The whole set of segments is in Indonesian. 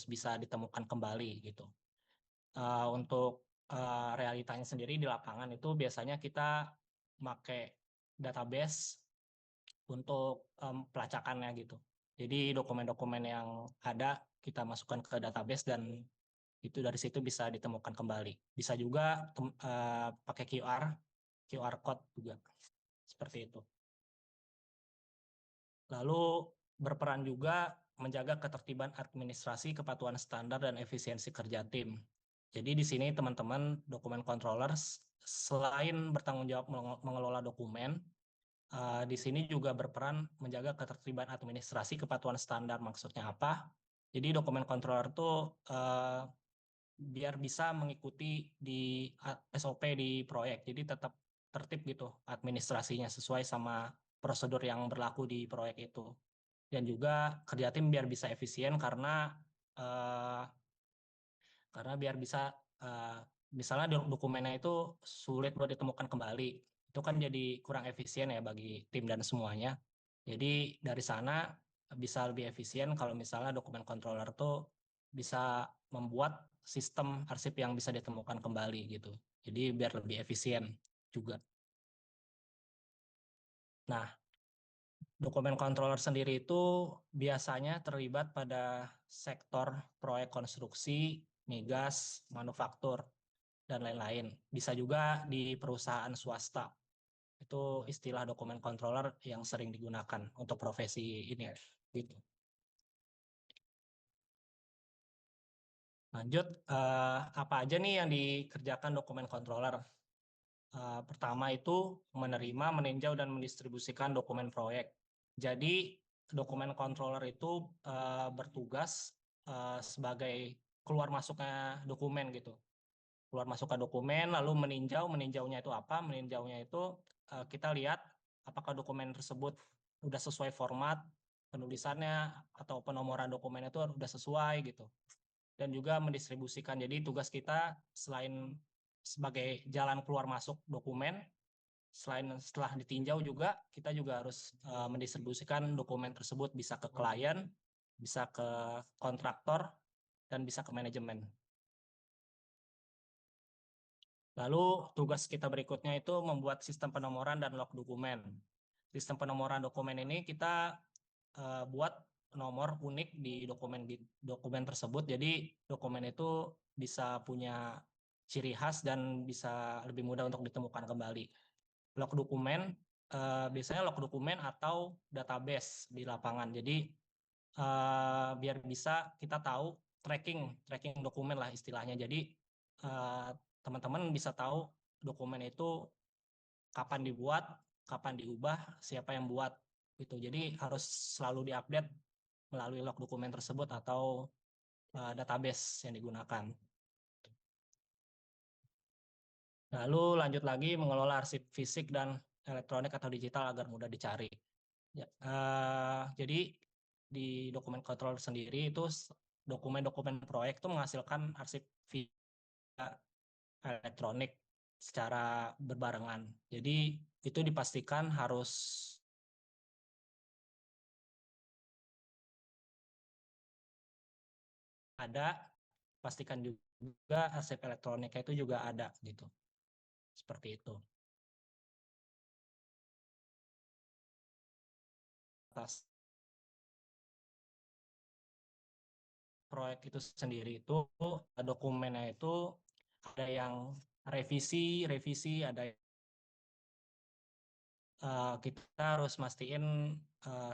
bisa ditemukan kembali gitu. Untuk realitanya sendiri di lapangan itu biasanya kita pakai database untuk pelacakannya gitu. Jadi dokumen-dokumen yang ada kita masukkan ke database dan itu dari situ bisa ditemukan kembali. Bisa juga pakai QR code juga seperti itu. Lalu berperan juga menjaga ketertiban administrasi, kepatuhan standar, dan efisiensi kerja tim. Jadi di sini teman-teman dokumen controller selain bertanggung jawab mengelola dokumen, di sini juga berperan menjaga ketertiban administrasi, kepatuhan standar. Maksudnya apa? Jadi dokumen controller itu biar bisa mengikuti di SOP di proyek. Jadi tetap tertib gitu administrasinya sesuai sama prosedur yang berlaku di proyek itu. Dan juga kerja tim biar bisa efisien karena biar bisa misalnya dokumennya itu sulit buat ditemukan kembali. Itu kan jadi kurang efisien ya bagi tim dan semuanya. Jadi dari sana bisa lebih efisien kalau misalnya dokumen controller tuh bisa membuat sistem arsip yang bisa ditemukan kembali gitu. Jadi biar lebih efisien juga. Nah, dokumen controller sendiri itu biasanya terlibat pada sektor proyek konstruksi, migas, manufaktur, dan lain-lain. Bisa juga di perusahaan swasta. Itu istilah dokumen controller yang sering digunakan untuk profesi ini. Gitu. Lanjut, apa aja nih yang dikerjakan dokumen controller? Pertama itu menerima, meninjau, dan mendistribusikan dokumen proyek. Jadi dokumen controller itu bertugas sebagai keluar masuknya dokumen gitu. Keluar masuknya dokumen, lalu meninjaunya itu apa? Meninjaunya itu kita lihat apakah dokumen tersebut udah sesuai format penulisannya atau penomoran dokumen itu udah sesuai gitu. Dan juga mendistribusikan. Jadi tugas kita selain sebagai jalan keluar masuk dokumen, setelah ditinjau juga kita juga harus mendistribusikan dokumen tersebut bisa ke klien, bisa ke kontraktor, dan bisa ke manajemen. Lalu tugas kita berikutnya itu membuat sistem penomoran dan log dokumen. Sistem penomoran dokumen ini kita buat nomor unik di dokumen tersebut. Jadi dokumen itu bisa punya ciri khas dan bisa lebih mudah untuk ditemukan kembali. Log dokumen biasanya log dokumen atau database di lapangan. Jadi biar bisa kita tahu tracking dokumen lah istilahnya. Jadi teman-teman bisa tahu dokumen itu kapan dibuat, kapan diubah, siapa yang buat gitu. Jadi harus selalu diupdate melalui log dokumen tersebut atau database yang digunakan. Lalu lanjut lagi mengelola arsip fisik dan elektronik atau digital agar mudah dicari. Ya, jadi di dokumen control sendiri itu dokumen-dokumen proyek itu menghasilkan arsip elektronik secara berbarengan. Jadi itu dipastikan harus ada, pastikan juga arsip elektroniknya itu juga ada gitu. Seperti itu. Atas proyek itu sendiri itu dokumennya itu ada yang revisi, ada kita harus mastiin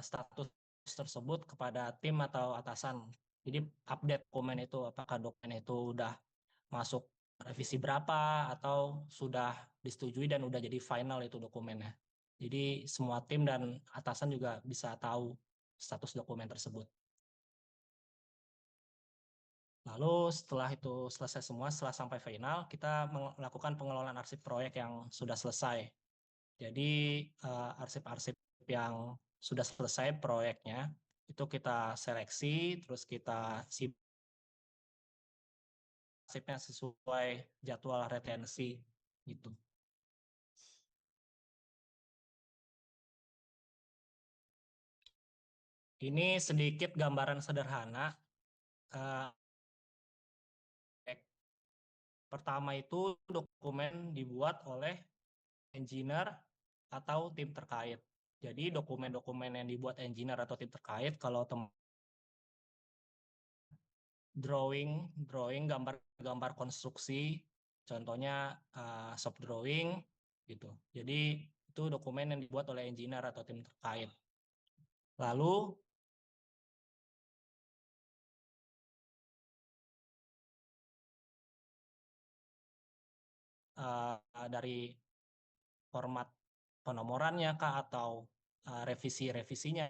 status tersebut kepada tim atau atasan. Jadi update dokumen itu apakah dokumen itu udah masuk revisi berapa atau sudah disetujui dan udah jadi final itu dokumennya. Jadi semua tim dan atasan juga bisa tahu status dokumen tersebut. Lalu setelah itu selesai semua, setelah sampai final, kita melakukan pengelolaan arsip proyek yang sudah selesai. Jadi arsip-arsip yang sudah selesai proyeknya, itu kita seleksi, terus kita arsipnya sesuai jadwal retensi gitu. Ini sedikit gambaran sederhana Pertama itu dokumen dibuat oleh engineer atau tim terkait. Jadi dokumen-dokumen yang dibuat engineer atau tim terkait, kalau drawing gambar konstruksi, contohnya shop drawing gitu. Jadi itu dokumen yang dibuat oleh engineer atau tim terkait. Lalu dari format penomorannya kah atau revisi-revisinya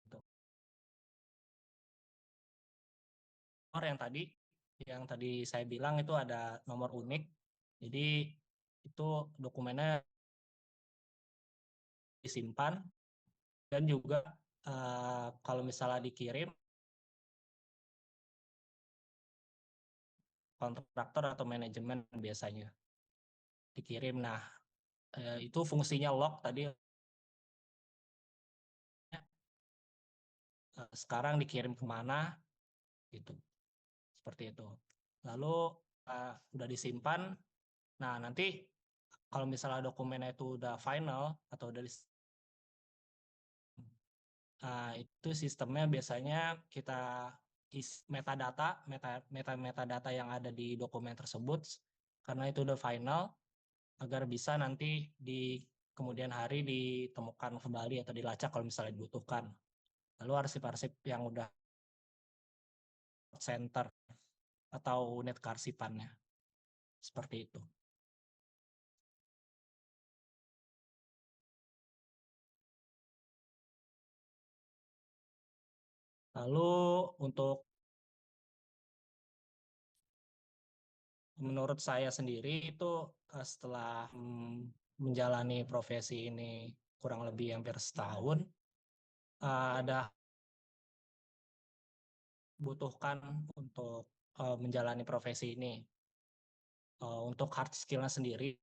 gitu. Nomor yang tadi saya bilang itu ada nomor unik. Jadi itu dokumennya disimpan dan juga kalau misalnya dikirim kontraktor atau manajemen biasanya dikirim. Nah, itu fungsinya log tadi sekarang dikirim kemana gitu, seperti itu. Lalu udah disimpan. Nah, nanti kalau misalnya dokumennya itu udah final atau udah itu sistemnya biasanya kita metadata yang ada di dokumen tersebut karena itu udah final agar bisa nanti di kemudian hari ditemukan kembali atau dilacak kalau misalnya dibutuhkan. Lalu arsip-arsip yang udah center atau unit kearsipannya seperti itu. Lalu untuk menurut saya sendiri itu setelah menjalani profesi ini kurang lebih hampir setahun, ada butuhkan untuk menjalani profesi ini. Untuk hard skill-nya sendiri,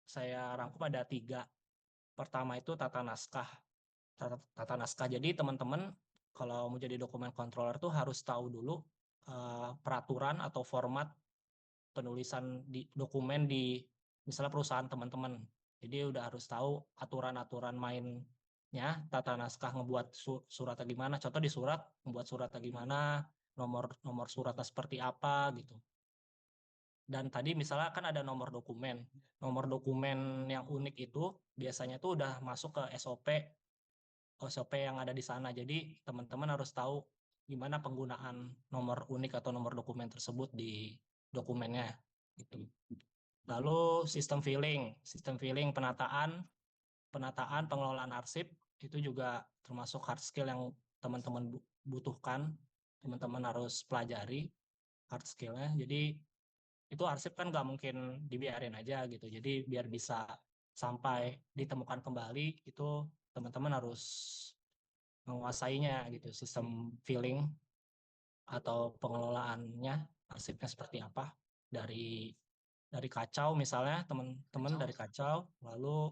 saya rangkum ada 3. Pertama itu tata naskah. Tata naskah. Jadi teman-teman kalau mau jadi dokumen controller tuh harus tahu dulu peraturan atau format penulisan di dokumen di misalnya perusahaan teman-teman. Jadi udah harus tahu aturan-aturan mainnya, tata naskah ngebuat suratnya gimana. Contoh di surat, membuat suratnya gimana, nomor suratnya seperti apa gitu. Dan tadi misalnya kan ada nomor dokumen. Nomor dokumen yang unik itu biasanya tuh udah masuk ke SOP yang ada di sana. Jadi teman-teman harus tahu gimana penggunaan nomor unik atau nomor dokumen tersebut di dokumennya gitu. Lalu sistem filling penataan pengelolaan arsip itu juga termasuk hard skill yang teman-teman butuhkan. Teman-teman harus pelajari hard skillnya. Jadi itu arsip kan nggak mungkin dibiarin aja gitu. Jadi biar bisa sampai ditemukan kembali itu teman-teman harus menguasainya gitu, sistem filling atau pengelolaannya arsipnya seperti apa dari kacau misalnya teman-teman dari kacau lalu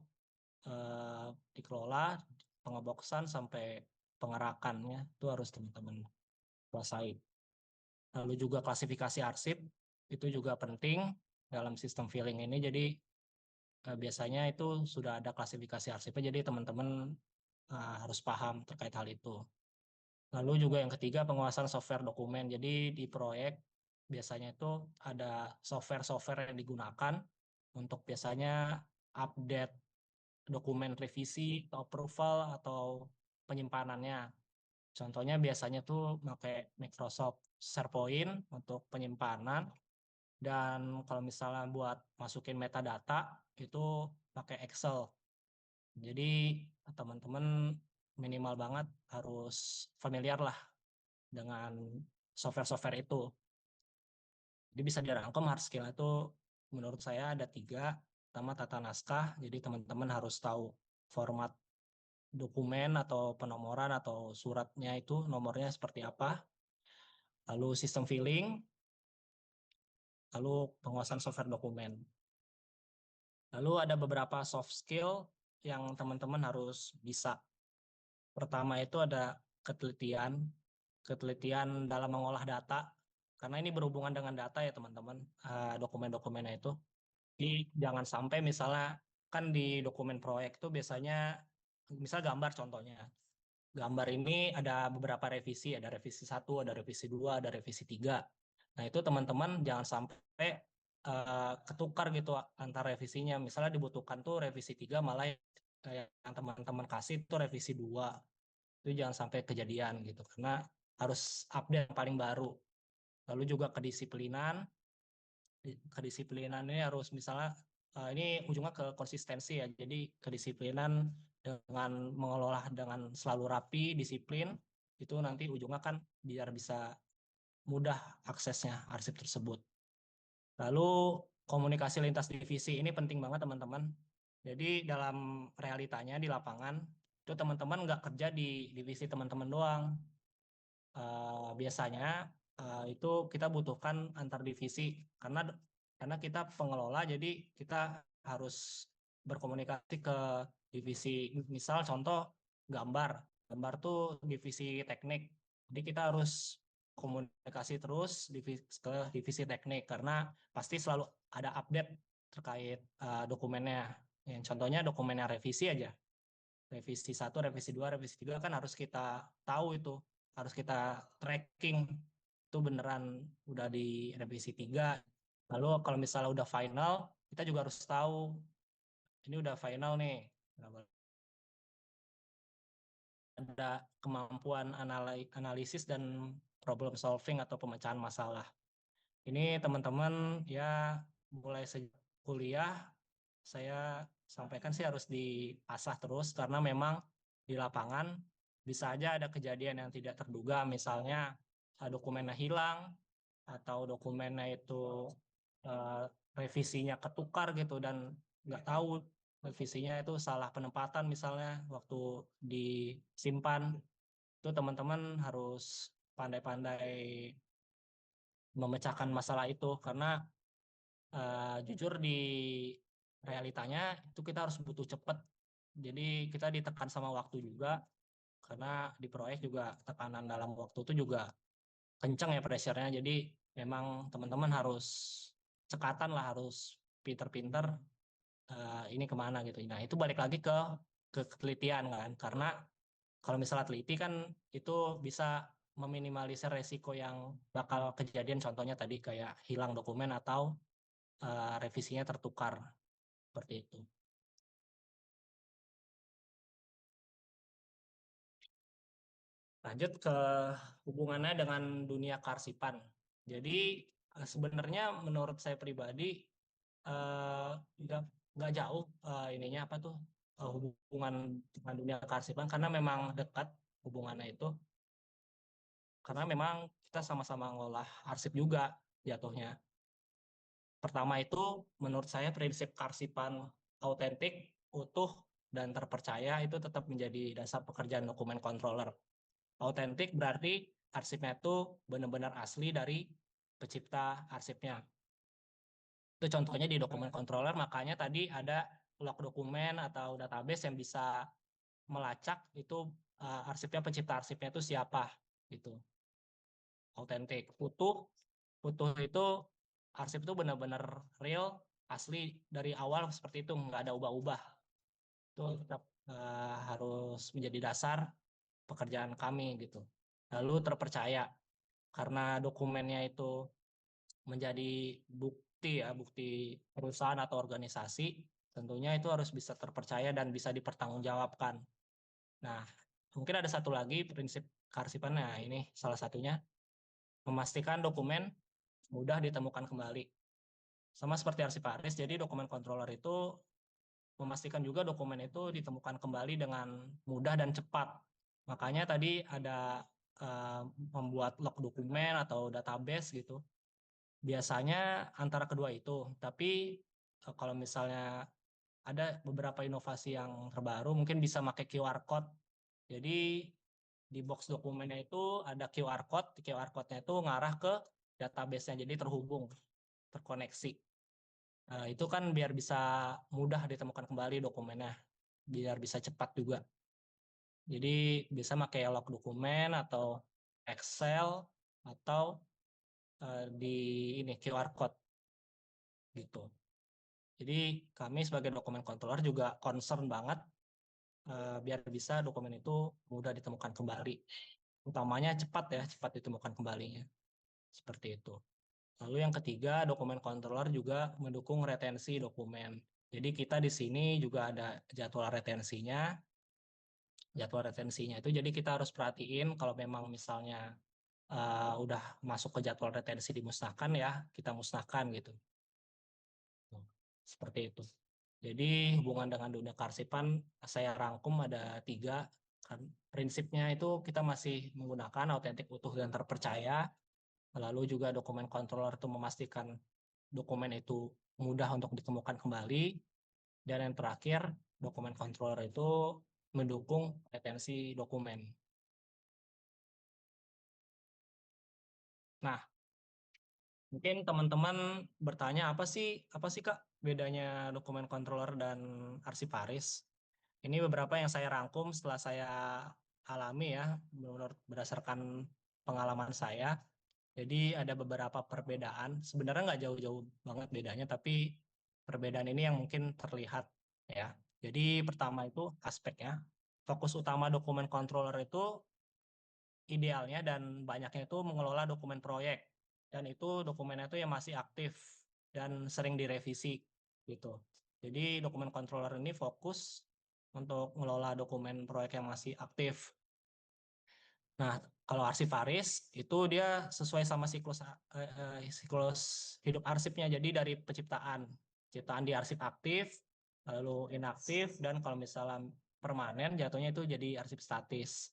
dikelola pengeboxan sampai pengerakannya itu harus teman-teman kuasai. Lalu juga klasifikasi arsip itu juga penting dalam sistem filling ini. Jadi biasanya itu sudah ada klasifikasi arsipnya, jadi teman-teman harus paham terkait hal itu. Lalu juga yang ketiga penguasaan software dokumen. Jadi di proyek biasanya itu ada software-software yang digunakan untuk biasanya update dokumen revisi atau approval atau penyimpanannya. Contohnya biasanya tuh pakai Microsoft SharePoint untuk penyimpanan dan kalau misalnya buat masukin metadata itu pakai Excel. Jadi teman-teman minimal banget harus familiar lah dengan software-software itu. Jadi bisa dirangkum hard skill itu menurut saya ada 3. Pertama tata naskah, jadi teman-teman harus tahu format dokumen atau penomoran atau suratnya itu nomornya seperti apa. Lalu sistem filling, lalu penguasaan software dokumen. Lalu ada beberapa soft skill yang teman-teman harus bisa. Pertama itu ada ketelitian dalam mengolah data, karena ini berhubungan dengan data ya teman-teman, dokumen-dokumennya itu. Jadi jangan sampai misalnya kan di dokumen proyek itu biasanya misal gambar contohnya. Gambar ini ada beberapa revisi, ada revisi 1, ada revisi 2, ada revisi 3. Nah, itu teman-teman jangan sampai ketukar gitu antar revisinya. Misalnya dibutuhkan tuh revisi 3 malah yang teman-teman kasih itu revisi 2. Itu jangan sampai kejadian gitu karena harus update yang paling baru. Lalu juga kedisiplinan ini harus misalnya ini ujungnya ke konsistensi ya. Jadi kedisiplinan dengan mengelola dengan selalu rapi, disiplin, itu nanti ujungnya kan biar bisa mudah aksesnya arsip tersebut. Lalu komunikasi lintas divisi ini penting banget teman-teman. Jadi dalam realitanya di lapangan itu teman-teman nggak kerja di divisi teman-teman doang. Biasanya itu kita butuhkan antar divisi karena kita pengelola, jadi kita harus berkomunikasi ke divisi. Misal contoh gambar tuh divisi teknik, jadi kita harus komunikasi terus ke divisi teknik karena pasti selalu ada update terkait dokumennya. Yang contohnya dokumennya revisi aja, revisi 1, revisi 2, revisi 3 kan harus kita tahu itu, harus kita tracking itu beneran udah di revisi 3. Lalu kalau misalnya udah final, kita juga harus tahu ini udah final nih. Ada kemampuan analisis dan problem solving atau pemecahan masalah. Ini teman-teman ya mulai sejak kuliah saya sampaikan sih harus diasah terus karena memang di lapangan bisa aja ada kejadian yang tidak terduga, misalnya dokumennya hilang atau dokumennya itu revisinya ketukar gitu dan nggak tahu revisinya itu salah penempatan misalnya waktu disimpan. Itu teman-teman harus pandai-pandai memecahkan masalah itu karena jujur di realitanya itu kita harus butuh cepat. Jadi kita ditekan sama waktu juga karena di proyek juga tekanan dalam waktu itu juga kencang ya pressure-nya. Jadi memang teman-teman harus cekatan lah, harus pinter-pinter ini kemana gitu. Nah itu balik lagi ke ketelitian kan, karena kalau misalnya teliti kan itu bisa meminimalisir resiko yang bakal kejadian, contohnya tadi kayak hilang dokumen atau revisinya tertukar seperti itu. Lanjut ke hubungannya dengan dunia kearsipan. Jadi sebenarnya menurut saya pribadi eh, nggak jauh ininya apa tuh hubungan dengan dunia kearsipan karena memang dekat hubungannya itu, karena memang kita sama-sama ngolah arsip juga jatuhnya. Pertama itu menurut saya prinsip kearsipan autentik, utuh, dan terpercaya itu tetap menjadi dasar pekerjaan dokumen controller. Autentik berarti arsipnya itu benar-benar asli dari pencipta arsipnya. Itu contohnya di dokumen controller, makanya tadi ada log dokumen atau database yang bisa melacak itu arsipnya, pencipta arsipnya itu siapa gitu. Autentik. Utuh itu arsip itu benar-benar real, asli dari awal seperti itu, nggak ada ubah-ubah. Itu tetap harus menjadi dasar pekerjaan kami gitu. Lalu terpercaya karena dokumennya itu menjadi bukti perusahaan atau organisasi, tentunya itu harus bisa terpercaya dan bisa dipertanggungjawabkan. Nah, mungkin ada satu lagi prinsip kearsipan, nah ini salah satunya, memastikan dokumen mudah ditemukan kembali. Sama seperti arsiparis, jadi dokumen controller itu memastikan juga dokumen itu ditemukan kembali dengan mudah dan cepat. Makanya tadi ada membuat log dokumen atau database gitu. Biasanya antara kedua itu, tapi kalau misalnya ada beberapa inovasi yang terbaru, mungkin bisa pakai QR code. Jadi di box dokumennya itu ada QR code, QR code-nya itu ngarah ke database-nya, jadi terhubung, terkoneksi. Itu kan biar bisa mudah ditemukan kembali dokumennya, biar bisa cepat juga. Jadi bisa pakai log dokumen atau Excel atau di ini QR code gitu. Jadi kami sebagai dokumen controller juga concern banget biar bisa dokumen itu mudah ditemukan kembali. Utamanya cepat ya, cepat ditemukan kembalinya. Seperti itu. Lalu yang ketiga, dokumen controller juga mendukung retensi dokumen. Jadi kita di sini juga ada jadwal retensinya. Jadwal retensinya itu jadi kita harus perhatiin kalau memang misalnya udah masuk ke jadwal retensi dimusnahkan ya, kita musnahkan gitu. Seperti itu. Jadi hubungan dengan dunia kearsipan saya rangkum ada 3. Kan prinsipnya itu kita masih menggunakan autentik, utuh, dan terpercaya. Lalu juga dokumen controller itu memastikan dokumen itu mudah untuk ditemukan kembali. Dan yang terakhir, dokumen controller itu mendukung retensi dokumen. Nah, mungkin teman-teman bertanya apa sih Kak bedanya dokumen controller dan arsiparis? Ini beberapa yang saya rangkum setelah saya alami ya, menurut berdasarkan pengalaman saya. Jadi ada beberapa perbedaan. Sebenarnya nggak jauh-jauh banget bedanya, tapi perbedaan ini yang mungkin terlihat ya. Jadi pertama itu aspeknya. Fokus utama dokumen controller itu idealnya dan banyaknya itu mengelola dokumen proyek. Dan itu dokumennya itu yang masih aktif dan sering direvisi gitu. Jadi dokumen controller ini fokus untuk mengelola dokumen proyek yang masih aktif. Nah, kalau arsivaris itu dia sesuai sama siklus hidup arsipnya. Jadi dari penciptaan di arsip aktif, lalu inaktif, dan kalau misalnya permanen jatuhnya itu jadi arsip statis.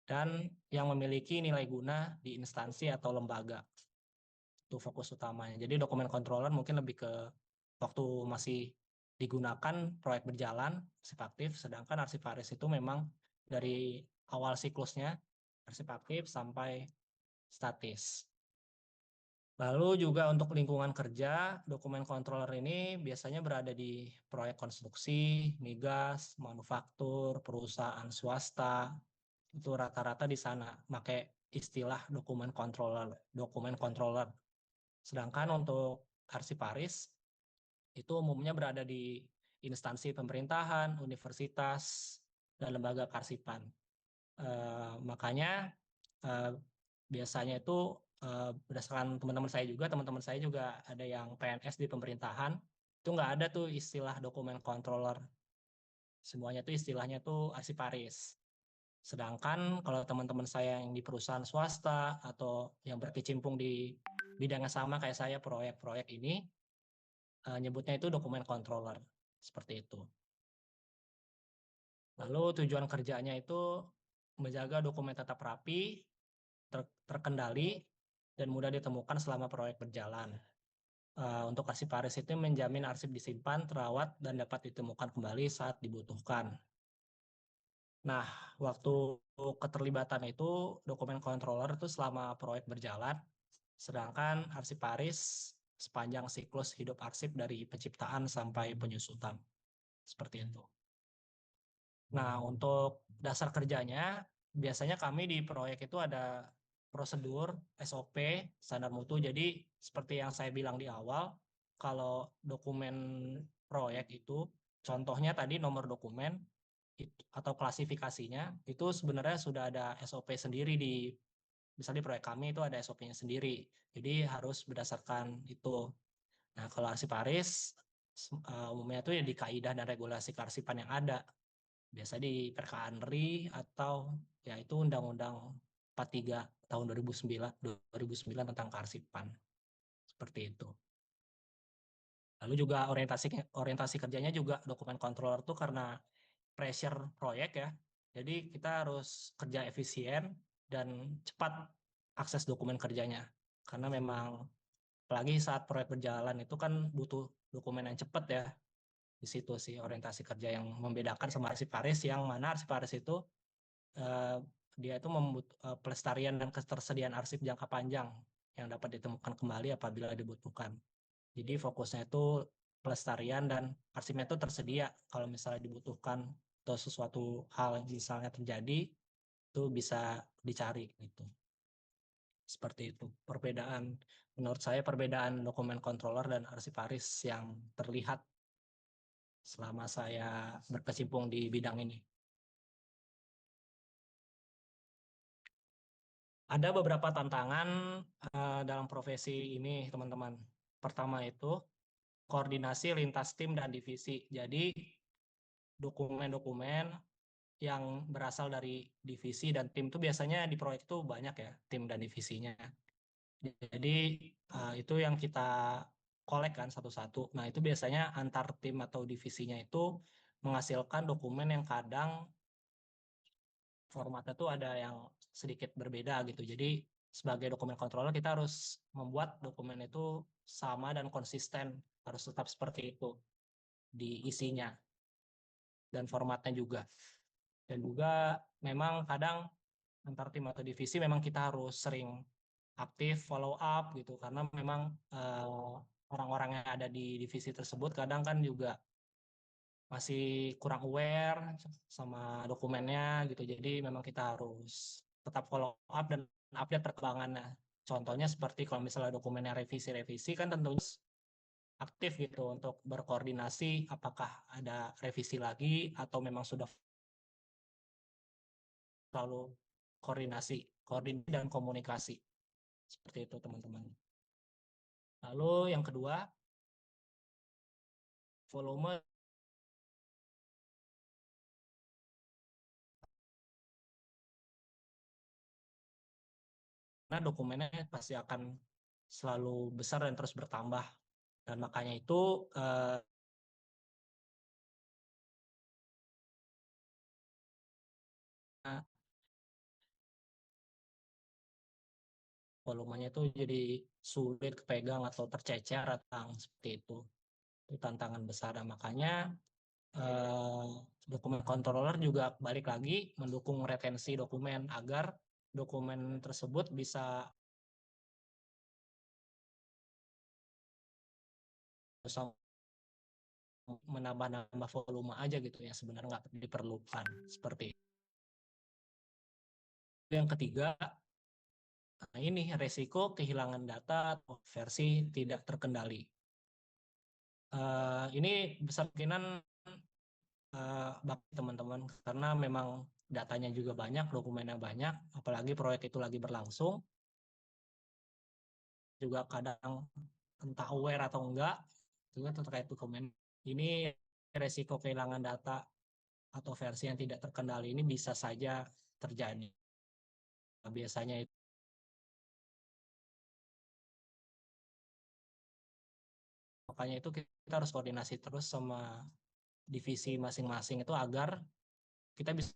Dan yang memiliki nilai guna di instansi atau lembaga. Itu fokus utamanya. Jadi dokumen controller mungkin lebih ke waktu masih digunakan proyek berjalan, arsip aktif, sedangkan arsivaris itu memang dari awal siklusnya arsip aktif sampai statis. Lalu juga untuk lingkungan kerja, dokumen controller ini biasanya berada di proyek konstruksi, migas, manufaktur, perusahaan swasta, itu rata-rata di sana pakai istilah dokumen controller. Sedangkan untuk arsiparis itu umumnya berada di instansi pemerintahan, universitas, dan lembaga kearsipan. Makanya biasanya itu berdasarkan teman-teman saya juga ada yang PNS di pemerintahan, itu nggak ada tuh istilah dokumen controller. Semuanya tuh istilahnya tuh arsiparis. Sedangkan kalau teman-teman saya yang di perusahaan swasta atau yang berkecimpung di bidang yang sama kayak saya proyek-proyek ini, nyebutnya itu dokumen controller. Seperti itu. Lalu tujuan kerjanya itu menjaga dokumen tetap rapi, terkendali, dan mudah ditemukan selama proyek berjalan. Untuk arsiparis itu menjamin arsip disimpan, terawat, dan dapat ditemukan kembali saat dibutuhkan. Nah, waktu keterlibatan itu dokumen controller itu selama proyek berjalan, sedangkan arsiparis sepanjang siklus hidup arsip dari penciptaan sampai penyusutan. Seperti itu. Nah, untuk dasar kerjanya, biasanya kami di proyek itu ada prosedur, SOP, standar mutu. Jadi, seperti yang saya bilang di awal, kalau dokumen proyek itu, contohnya tadi nomor dokumen atau klasifikasinya, itu sebenarnya sudah ada SOP sendiri misalnya di proyek kami itu ada SOP-nya sendiri. Jadi, harus berdasarkan itu. Nah, kalau arsiparis, umumnya itu ya di kaidah dan regulasi kearsipan yang ada. Biasa di PKN RI atau ya itu Undang-Undang 43 tahun 2009 tentang kearsipan. Seperti itu. Lalu juga orientasi kerjanya juga dokumen controller tuh karena pressure proyek ya. Jadi kita harus kerja efisien dan cepat akses dokumen kerjanya. Karena memang apalagi saat proyek berjalan itu kan butuh dokumen yang cepat ya. Di situ sih orientasi kerja yang membedakan sama arsiparis, yang mana arsiparis itu dia itu pelestarian dan ketersediaan arsip jangka panjang yang dapat ditemukan kembali apabila dibutuhkan. Jadi fokusnya itu pelestarian dan arsipnya itu tersedia kalau misalnya dibutuhkan atau sesuatu hal misalnya terjadi itu bisa dicari gitu. Seperti itu menurut saya perbedaan dokumen controller dan arsiparis yang terlihat selama saya berkecimpung di bidang ini. Ada beberapa tantangan dalam profesi ini, teman-teman. Pertama itu koordinasi lintas tim dan divisi. Jadi dokumen-dokumen yang berasal dari divisi dan tim itu biasanya di proyek itu banyak ya, tim dan divisinya. Jadi itu yang kita kolek kan satu-satu. Nah itu biasanya antar tim atau divisinya itu menghasilkan dokumen yang kadang formatnya tuh ada yang sedikit berbeda gitu. Jadi sebagai dokumen controller kita harus membuat dokumen itu sama dan konsisten, harus tetap seperti itu di isinya dan formatnya juga. Dan juga memang kadang antar tim atau divisi memang kita harus sering aktif follow up gitu karena memang orang-orang yang ada di divisi tersebut kadang kan juga masih kurang aware sama dokumennya gitu. Jadi memang kita harus tetap follow up dan update perkembangannya. Contohnya seperti kalau misalnya dokumennya revisi-revisi kan tentunya aktif gitu untuk berkoordinasi apakah ada revisi lagi atau memang sudah selalu koordinasi dan komunikasi. Seperti itu teman-teman. Lalu yang kedua, volume karena dokumennya pasti akan selalu besar dan terus bertambah. Dan makanya itu volumenya itu jadi sulit kepegang atau tercecer atau seperti itu. Itu tantangan besar. Dan makanya dokumen controller juga balik lagi mendukung retensi dokumen agar dokumen tersebut bisa menambah-nambah volume aja gitu ya, sebenarnya nggak diperlukan seperti itu. Yang ketiga, nah ini resiko kehilangan data atau versi tidak terkendali. Ini besar kemungkinan bagi teman-teman karena memang datanya juga banyak, dokumennya banyak, apalagi proyek itu lagi berlangsung, juga kadang entah aware atau enggak, juga terkait dokumen. Ini resiko kehilangan data atau versi yang tidak terkendali ini bisa saja terjadi. Nah, biasanya itu makanya itu kita harus koordinasi terus sama divisi masing-masing itu agar kita bisa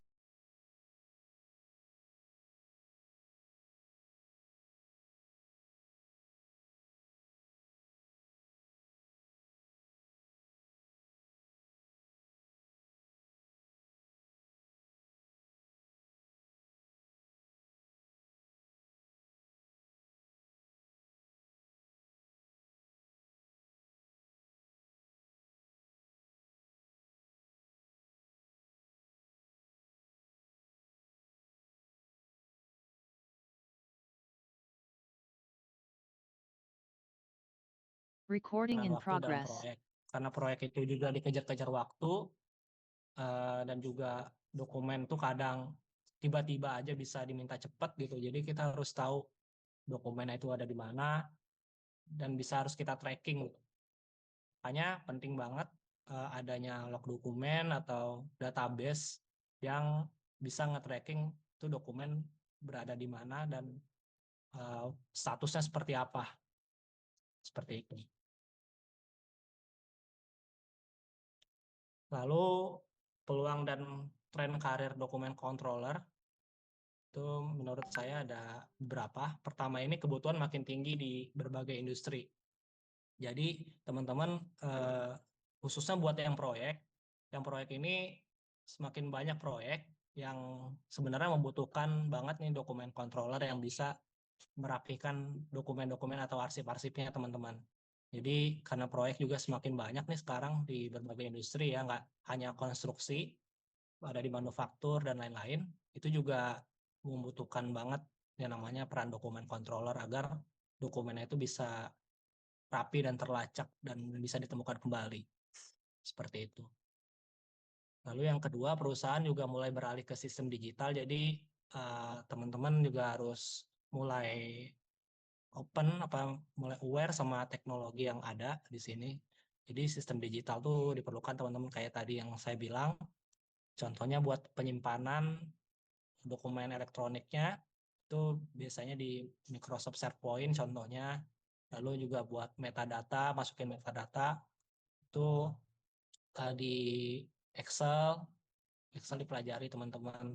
Recording in waktu dalam progress. proyek. Karena proyek itu juga dikejar-kejar waktu dan juga dokumen tuh kadang tiba-tiba aja bisa diminta cepat gitu. Jadi kita harus tahu dokumennya itu ada di mana dan bisa harus kita tracking. Makanya penting banget adanya log dokumen atau database yang bisa nge-tracking itu dokumen berada di mana dan statusnya seperti apa. Seperti itu. Lalu peluang dan tren karir dokumen controller itu menurut saya ada beberapa. Pertama ini kebutuhan makin tinggi di berbagai industri. Jadi teman-teman khususnya buat yang proyek ini semakin banyak proyek yang sebenarnya membutuhkan banget nih dokumen controller yang bisa merapikan dokumen-dokumen atau arsip-arsipnya teman-teman. Jadi karena proyek juga semakin banyak nih sekarang di berbagai industri ya, nggak hanya konstruksi, ada di manufaktur dan lain-lain, itu juga membutuhkan banget yang namanya peran dokumen controller agar dokumennya itu bisa rapi dan terlacak dan bisa ditemukan kembali. Seperti itu. Lalu yang kedua, perusahaan juga mulai beralih ke sistem digital, jadi teman-teman juga harus mulai open, mulai aware sama teknologi yang ada di sini. Jadi sistem digital tuh diperlukan teman-teman kayak tadi yang saya bilang. Contohnya buat penyimpanan dokumen elektroniknya itu biasanya di Microsoft SharePoint contohnya. Lalu juga buat metadata, masukin metadata itu di Excel. Excel dipelajari teman-teman.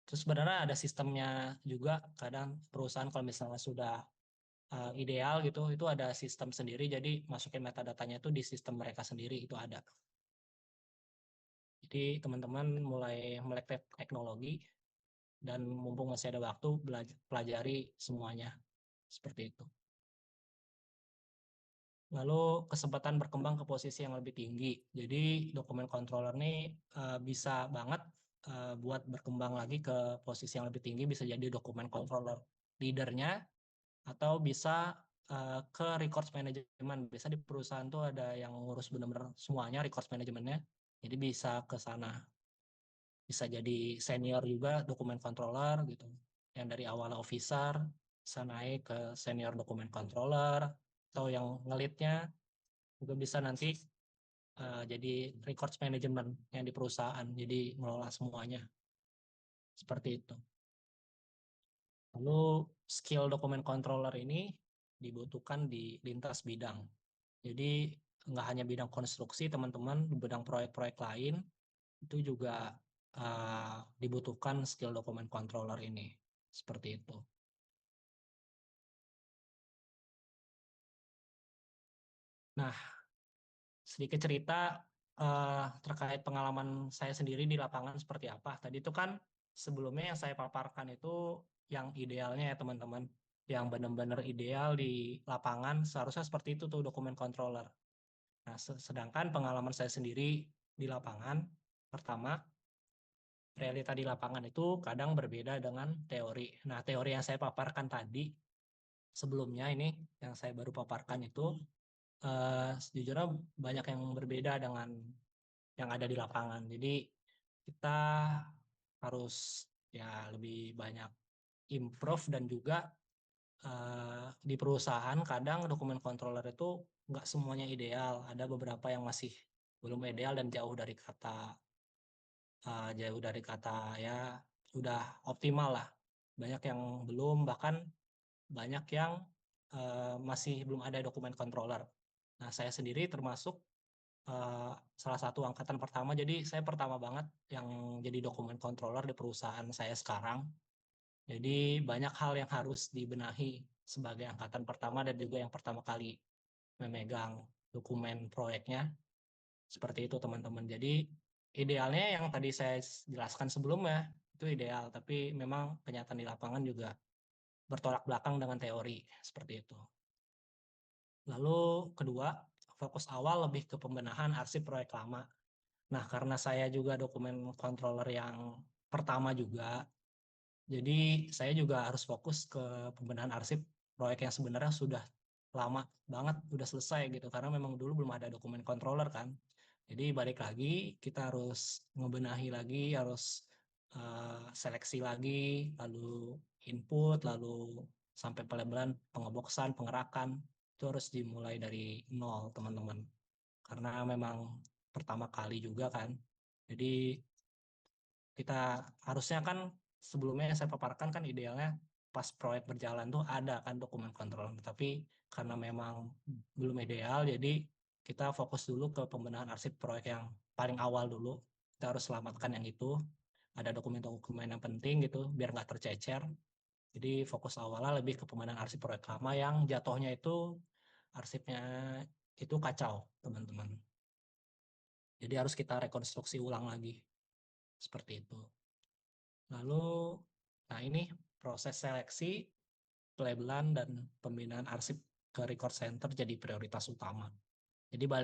Terus sebenarnya ada sistemnya juga. Kadang perusahaan kalau misalnya sudah ideal gitu, itu ada sistem sendiri. Jadi masukin metadatanya itu di sistem mereka sendiri itu ada. Jadi teman-teman mulai melek teknologi dan mumpung masih ada waktu pelajari semuanya seperti itu. Lalu kesempatan berkembang ke posisi yang lebih tinggi. Jadi dokumen controller ini bisa banget buat berkembang lagi ke posisi yang lebih tinggi, bisa jadi dokumen controller leadernya atau bisa ke records management. Bisa di perusahaan tuh ada yang ngurus benar-benar semuanya records manajemennya. Jadi bisa ke sana. Bisa jadi senior juga dokumen controller gitu. Yang dari awal officer bisa naik ke senior dokumen controller atau yang ngelitnya juga bisa nanti jadi records management yang di perusahaan, jadi ngelola semuanya seperti itu. Lalu skill dokumen controller ini dibutuhkan di lintas bidang. Jadi nggak hanya bidang konstruksi teman-teman, di bidang proyek-proyek lain itu juga dibutuhkan skill dokumen controller ini seperti itu. Nah, sedikit cerita terkait pengalaman saya sendiri di lapangan seperti apa. Tadi itu kan sebelumnya yang saya paparkan itu yang idealnya ya teman-teman. Yang benar-benar ideal di lapangan seharusnya seperti itu tuh dokumen controller. Nah, sedangkan pengalaman saya sendiri di lapangan, pertama, realita di lapangan itu kadang berbeda dengan teori. Nah, teori yang saya paparkan tadi sebelumnya ini, yang saya baru paparkan itu, sejujurnya banyak yang berbeda dengan yang ada di lapangan. Jadi kita harus ya lebih banyak improve dan juga di perusahaan kadang dokumen controller itu nggak semuanya ideal. Ada beberapa yang masih belum ideal dan jauh dari kata ya udah optimal lah. Banyak yang belum, bahkan banyak yang masih belum ada dokumen controller. Nah, saya sendiri termasuk salah satu angkatan pertama. Jadi saya pertama banget yang jadi dokumen controller di perusahaan saya sekarang. Jadi banyak hal yang harus dibenahi sebagai angkatan pertama dan juga yang pertama kali memegang dokumen proyeknya. Seperti itu teman-teman. Jadi idealnya yang tadi saya jelaskan sebelumnya itu ideal, tapi memang kenyataan di lapangan juga bertolak belakang dengan teori seperti itu. Lalu kedua, fokus awal lebih ke pembenahan arsip proyek lama. Nah, karena saya juga dokumen controller yang pertama juga, jadi saya juga harus fokus ke pembenahan arsip proyek yang sebenarnya sudah lama banget, udah selesai gitu. Karena memang dulu belum ada dokumen controller kan. Jadi balik lagi, kita harus ngebenahi lagi, harus seleksi lagi, lalu input, lalu sampai pelabelan, pengeboxan, pengerakan. Itu harus dimulai dari nol, teman-teman. Karena memang pertama kali juga kan. Jadi kita harusnya kan sebelumnya yang saya paparkan kan idealnya pas proyek berjalan tuh ada kan dokumen kontrol. Tapi karena memang belum ideal, jadi kita fokus dulu ke pembenahan arsip proyek yang paling awal dulu. Kita harus selamatkan yang itu. Ada dokumen-dokumen yang penting gitu, biar nggak tercecer. Jadi fokus awalnya lebih ke pembenahan arsip proyek lama yang jatuhnya itu arsipnya itu kacau, teman-teman. Jadi harus kita rekonstruksi ulang lagi. Seperti itu. Lalu, nah ini proses seleksi, pelabelan, dan pembinaan arsip ke record center jadi prioritas utama. Jadi balik